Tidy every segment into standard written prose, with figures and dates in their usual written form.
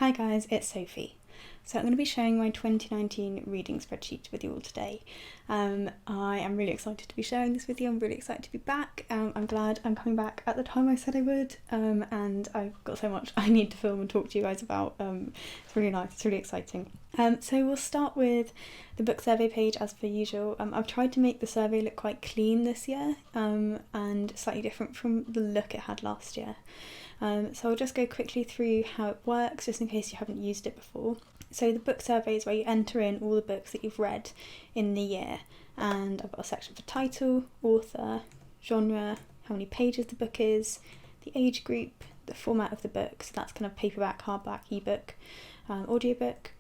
Hi guys, it's Sophie. So I'm going to be sharing my 2019 reading spreadsheet with you all today. I am really excited to be sharing this with you. I'm really excited to be back. I'm glad I'm coming back at the time I said I would, and I've got so much I need to film and talk to you guys about. It's really nice, it's really exciting. So we'll start with the book survey page as per usual. I've tried to make the survey look quite clean this year, and slightly different from the look it had last year. So I'll just go quickly through how it works, just in case you haven't used it before. So the book survey is where you enter in all the books that you've read in the year, and I've got a section for title, author, genre, how many pages the book is, the age group, the format of the book, so that's kind of paperback, hardback, ebook, audiobook,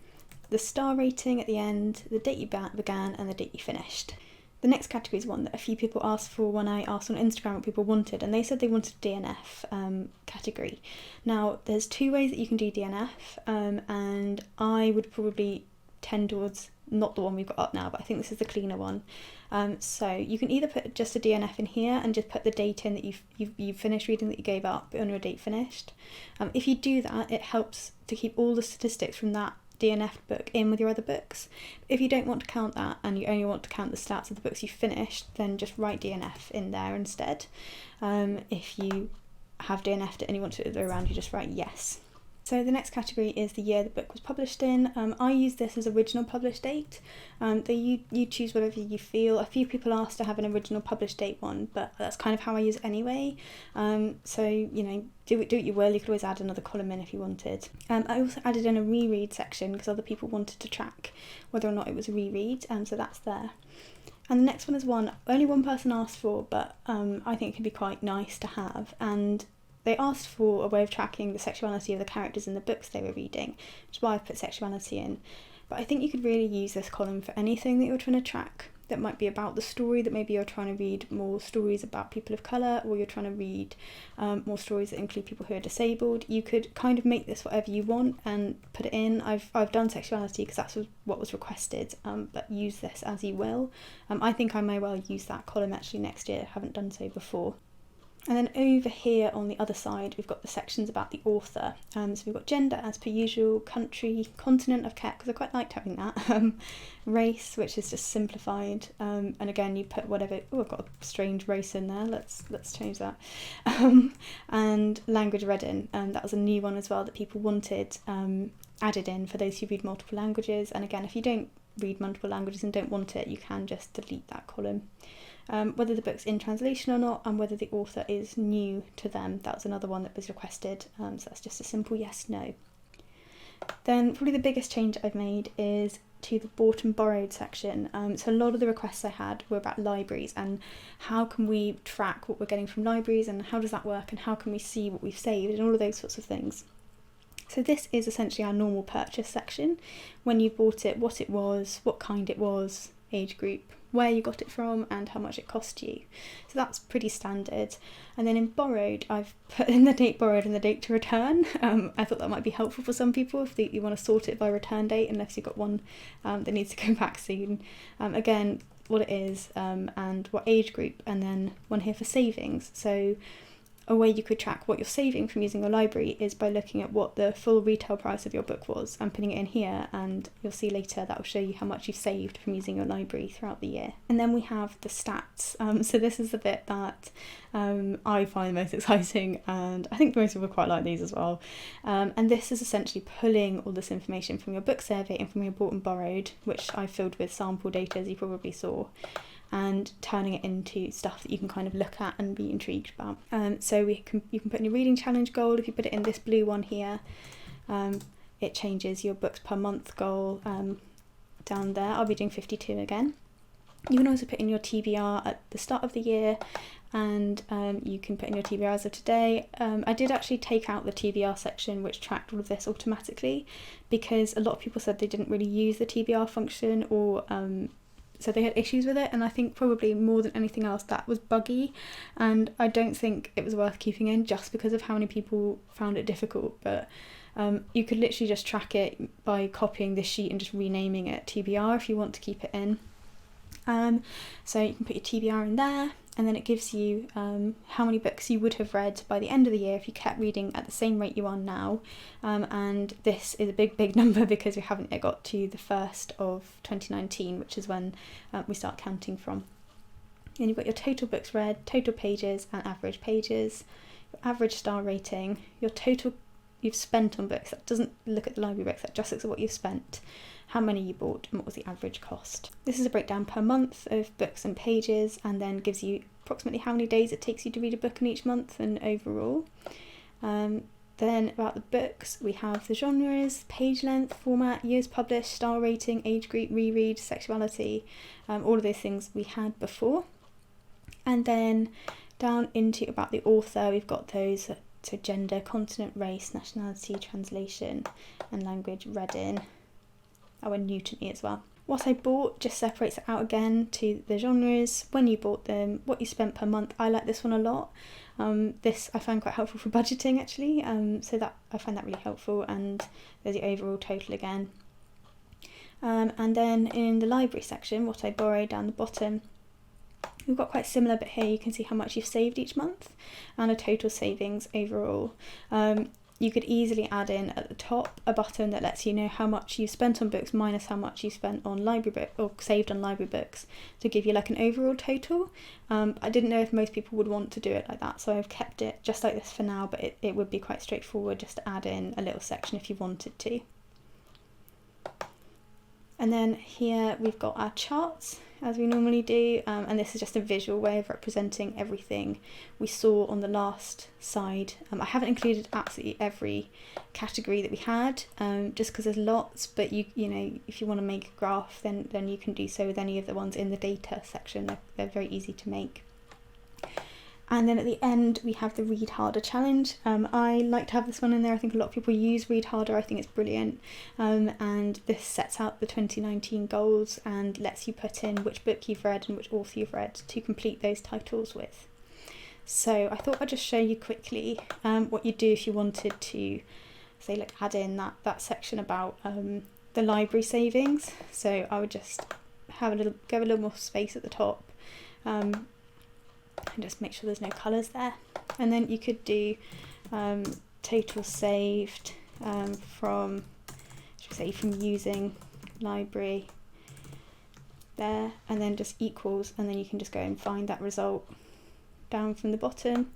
the star rating at the end, the date you began and the date you finished. The next category is one that a few people asked for when I asked on Instagram what people wanted, and they said they wanted a DNF category. Now, there's two ways that you can do DNF, and I would probably tend towards not the one we've got up now, but I think this is the cleaner one. So you can either put just a DNF in here and just put the date in that you've finished reading that you gave up on your date finished. If you do that, it helps to keep all the statistics from that DNF book in with your other books. If you don't want to count that and you only want to count the stats of the books you finished, then just write DNF in there instead. If you have DNF'd it and you want to do it the other way around, you just write yes. So the next category is the year the book was published in. I use this as original published date. You choose whatever you feel. A few people asked to have an original published date one, but that's kind of how I use it anyway. So, you know, do what you will. You could always add another column in if you wanted. I also added in a reread section because other people wanted to track whether or not it was a reread, so that's there. And the next one is one only one person asked for, but I think it could be quite nice to have. And they asked for a way of tracking the sexuality of the characters in the books they were reading, which is why I've put sexuality in. But I think you could really use this column for anything that you're trying to track that might be about the story, that maybe you're trying to read more stories about people of colour, or you're trying to read more stories that include people who are disabled. You could kind of make this whatever you want and put it in. I've done sexuality because that's what was requested, but use this as you will. I think I may well use that column actually next year. I haven't done so before. And then over here on the other side, we've got the sections about the author. So we've got gender as per usual, country, continent I've kept because I quite liked having that, race, which is just simplified, and again you put whatever. Oh, I've got a strange race in there. Let's change that. And language read in. That was a new one as well that people wanted added in for those who read multiple languages. And again, if you don't read multiple languages and don't want it, you can just delete that column. Whether the book's in translation or not, and whether the author is new to them. That was another one that was requested, so that's just a simple yes, no. Then probably the biggest change I've made is to the bought and borrowed section. So a lot of the requests I had were about libraries and how can we track what we're getting from libraries and how does that work and how can we see what we've saved and all of those sorts of things. So this is essentially our normal purchase section. When you bought it, what it was, what kind it was, age group, where you got it from and how much it cost you. So that's pretty standard. And then in borrowed, I've put in the date borrowed and the date to return. I thought that might be helpful for some people if you want to sort it by return date, unless you've got one that needs to go back soon. Again, what it is and what age group, and then one here for savings. So a way you could track what you're saving from using your library is by looking at what the full retail price of your book was and putting it in here, and you'll see later that will show you how much you've saved from using your library throughout the year. And then we have the stats. So this is the bit that I find most exciting, and I think most people quite like these as well. And this is essentially pulling all this information from your book survey and from your bought and borrowed, which I filled with sample data as you probably saw, and turning it into stuff that you can kind of look at and be intrigued about. So you can put in your reading challenge goal. If you put it in this blue one here, it changes your books per month goal down there. I'll be doing 52 again. You can also put in your TBR at the start of the year, and you can put in your TBR as of today. I did actually take out the TBR section which tracked all of this automatically, because a lot of people said they didn't really use the TBR function, or so they had issues with it, and I think probably more than anything else that was buggy, and I don't think it was worth keeping in just because of how many people found it difficult. But you could literally just track it by copying this sheet and just renaming it TBR if you want to keep it in. So you can put your TBR in there. and then it gives you how many books you would have read by the end of the year if you kept reading at the same rate you are now. And this is a big number because we haven't yet got to the 1st of 2019, which is when we start counting from. And you've got your total books read, total pages and average pages, your average star rating, your total you've spent on books. That doesn't look at the library books, that just looks at what you've spent, how many you bought and what was the average cost. This is a breakdown per month of books and pages, and then gives you approximately how many days it takes you to read a book in each month and overall. Then about the books, we have the genres, page length, format, years published, star rating, age group, reread, sexuality, all of those things we had before. And then down into about the author, we've got those, so gender, continent, race, nationality, translation and language read in. That were new to me as well. What I bought just separates it out again to the genres, when you bought them, what you spent per month. I like this one a lot. This I find quite helpful for budgeting actually, so that I find that really helpful, and there's the overall total again. And then in the library section, what I borrowed down the bottom, we've got quite similar, but here you can see how much you've saved each month and a total savings overall. You could easily add in at the top a button that lets you know how much you've spent on books minus how much you spent on library book or saved on library books, to give you like an overall total. I didn't know if most people would want to do it like that, so I've kept it just like this for now, but it would be quite straightforward just to add in a little section if you wanted to. And then here we've got our charts as we normally do, and this is just a visual way of representing everything we saw on the last side. I haven't included absolutely every category that we had, just because there's lots, but you know, if you want to make a graph, then you can do so with any of the ones in the data section. They're very easy to make. And then at the end we have the Read Harder challenge. I like to have this one in there. I think a lot of people use Read Harder. I think it's brilliant. And this sets out the 2019 goals and lets you put in which book you've read and which author you've read to complete those titles with. So I thought I'd just show you quickly what you do if you wanted to, say, like add in that section about the library savings. So I would just have give a little more space at the top. And just make sure there's no colours there, and then you could do total saved from, should we say, from using library there, and then just equals, and then you can just go and find that result down from the bottom.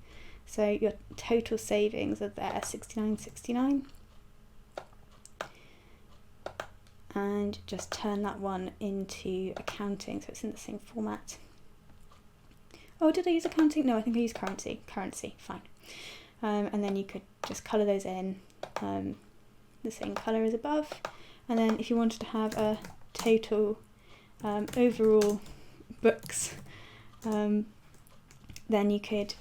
So your total savings are there, 69.69, and just turn that one into accounting so it's in the same format. Oh, did I use accounting? No, I think I used currency. Currency, fine. And then you could just colour those in the same colour as above. And then if you wanted to have a total overall books, then you could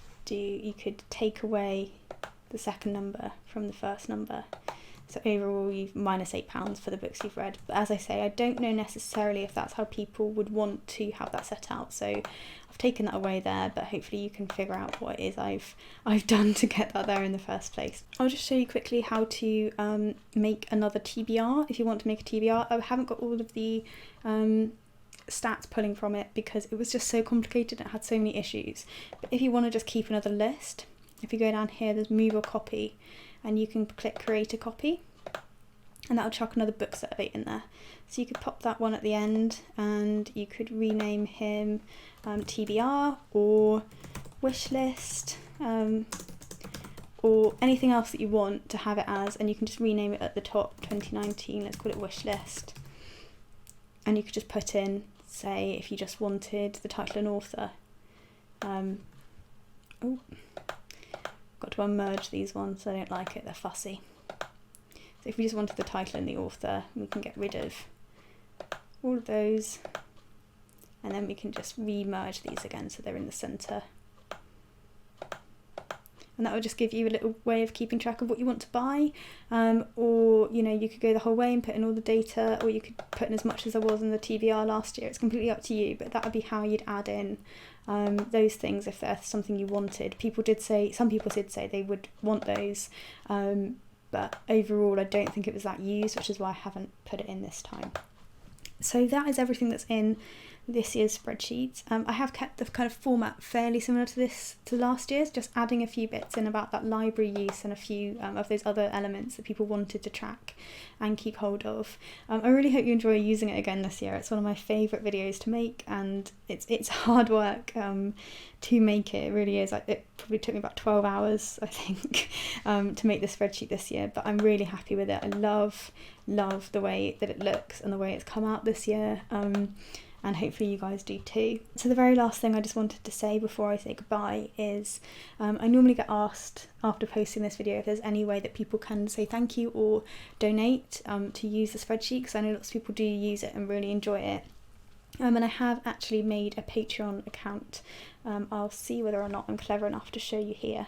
take away the second number from the first number. So overall you've minus £8 for the books you've read. But as I say, I don't know necessarily if that's how people would want to have that set out. So I've taken that away there, but hopefully you can figure out what it is I've done to get that there in the first place. I'll just show you quickly how to make another TBR if you want to make a TBR. I haven't got all of the stats pulling from it because it was just so complicated and it had so many issues. But if you want to just keep another list, if you go down here, there's move or copy, and you can click create a copy, and that'll chuck another book survey in there. So you could pop that one at the end, and you could rename him TBR or wish list, or anything else that you want to have it as, and you can just rename it at the top, 2019, let's call it wish list. And you could just put in, say, if you just wanted the title and author. Got to unmerge these ones, I don't like it, they're fussy. So if we just wanted the title and the author, we can get rid of all of those, and then we can just re-merge these again so they're in the centre. And that will just give you a little way of keeping track of what you want to buy, or you could go the whole way and put in all the data, or you could put in as much as there was in the TBR last year. It's completely up to you, but that would be how you'd add in those things if there's something you wanted. Some people did say they would want those, but overall I don't think it was that used, which is why I haven't put it in this time. So that is everything that's in this year's spreadsheet. I have kept the kind of format fairly similar to last year's, just adding a few bits in about that library use and a few of those other elements that people wanted to track and keep hold of. I really hope you enjoy using it again this year. It's one of my favourite videos to make, and it's hard work to make it. It really is. It probably took me about 12 hours, I think, to make this spreadsheet this year, but I'm really happy with it. I love the way that it looks and the way it's come out this year. And hopefully you guys do too. So the very last thing I just wanted to say before I say goodbye is I normally get asked after posting this video if there's any way that people can say thank you or donate to use the spreadsheet, because I know lots of people do use it and really enjoy it. And I have actually made a Patreon account. I'll see whether or not I'm clever enough to show you here.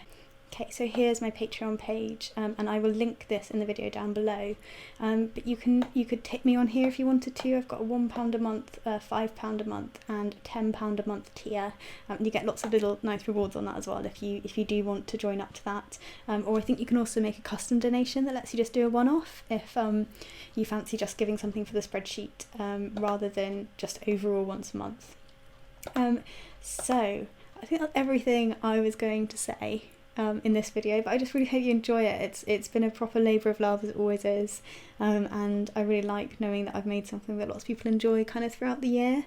Okay, so here's my Patreon page, and I will link this in the video down below. But you could tip me on here if you wanted to. I've got a £1 a month, £5 a month, and £10 a month tier. You get lots of little nice rewards on that as well if you do want to join up to that. Or I think you can also make a custom donation that lets you just do a one-off if you fancy just giving something for the spreadsheet rather than just overall once a month. So I think that's everything I was going to say in this video, but I just really hope you enjoy it. It's been a proper labour of love, as it always is, and I really like knowing that I've made something that lots of people enjoy kind of throughout the year.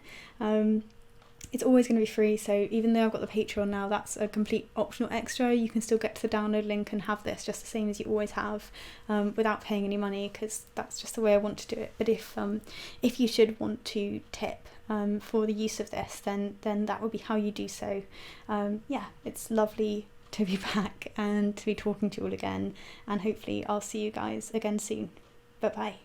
It's always going to be free, so even though I've got the Patreon now, that's a complete optional extra. You can still get to the download link and have this just the same as you always have, without paying any money, because that's just the way I want to do it. But if you should want to tip for the use of this, then that would be how you do so. Yeah, it's lovely to be back and to be talking to you all again, and hopefully I'll see you guys again soon. Bye bye.